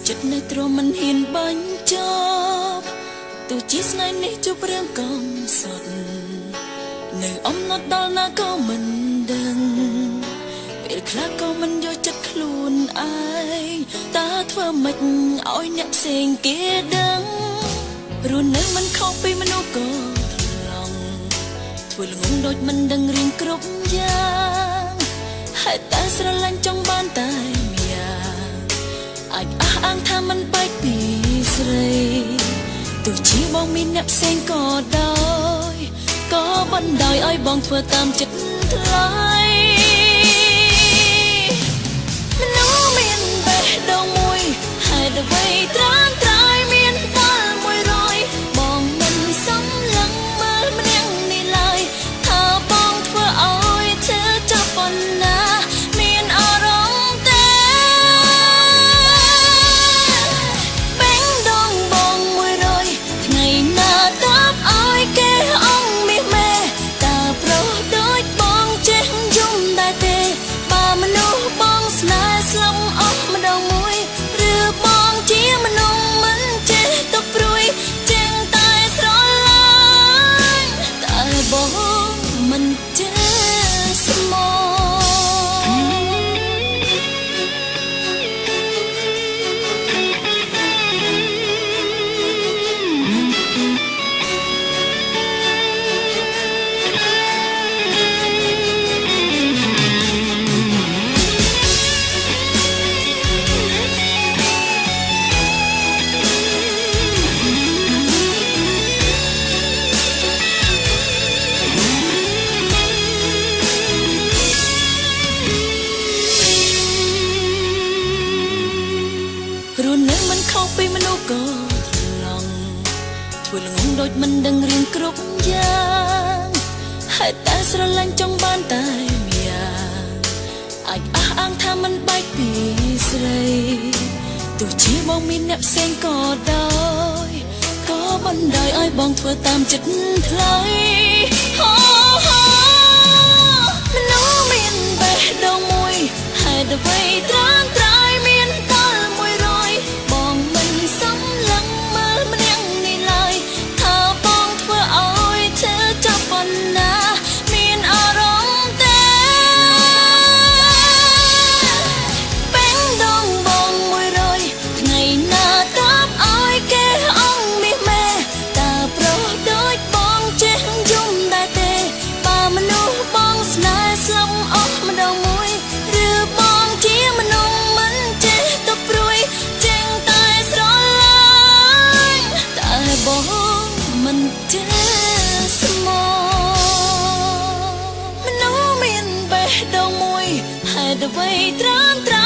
ចិត្តនៅទ្រាំមិនហ៊ានបាញ់ចប់ទោះជាស្នេហ៍នេះជួបរឿងកំសត់នៅអំណត់ដល់ណាក៏មិនដឹងពេលខ្លះក៏មិនយកចិត្តខ្លួនឯងតើធ្វើម៉េចឲ្យអ្នកផ្សេងគេដឹងរស់នៅមិនខុសពីមនុស្សក៏ថ្លង់ធ្វើល្ងងដូចមិនដឹងរៀងគ្រប់យ៉ាងហើយតែស្រឡាញ់ចង់បានតែម្យ៉ាងអាចអះអាងថាមិនបែកពីស្រីទោះជាបងមានអ្នកផ្សេងក៏ដោយក៏បណ្ដោយឲ្យបងធ្វើតាមចិត្តថ្លៃមនុស្សមានបេះដូងមួយហេតុអ្វីត្រាំត្រៃមានដល់100បងមិនសំឡឹងមើលម្នាក់នេះឡើយថាបងធ្វើឲ្យเธอចាប់ប៉ុណ្ណាមានអារម្មណ៍ទេបេះដូងបង100ថ្ងៃណាតើបឲ្យគេអងមាសមេតើប្រុសដូចបងចេះយំដែរទេបើមនុស្សបងស្នេហ៍ស្លំអស់ម្ដងមួយឬបងជាមនុស្សមិនចេះទុកព្រួយចេះតែស្រឡាញ់តែបងមិនចេះស្មោះរស់នៅមិនខុសពីមនុស្សក៏ថ្លង់ធ្វើល្ងងដូចមិនដឹងរឿងគ្រប់យ៉ាងហើយតែស្រឡាញ់ចង់បានតែម្យ៉ាងអាចអះអាងថាមិនបែកពីស្រីទោះជាបងមានអ្នកផ្សេងក៏ដោយក៏បណ្ដោយឲ្យបងធ្វើតាមចិត្តថ្លៃមនុស្សមានបេះដូងមួយហេតុអ្វីត្រាំត្រៃមានដល់100បងមិនសំឡឹងមើលម្នាក់នេះឡើយថាបងធ្វើឲ្យเธอចាប់ប៉ុណ្ណាមានអារម្មណ៍ទេបេះដូងបង100ថ្ងៃណាតើបឲ្យគេអងមាសមេតើប្រុសដូចបងចេះយំដែរទេបើមនុស្សបងស្នេហ៍ស្លំអស់ម្ដងមួយឬបងជាមនុស្សមិនចេះទុកព្រួយចេះតែស្រឡាញ់តែបងមិនចេះស្មោះមនុស្សមានបេះដូងមួយហេតុអ្វីត្រាំត្រៃ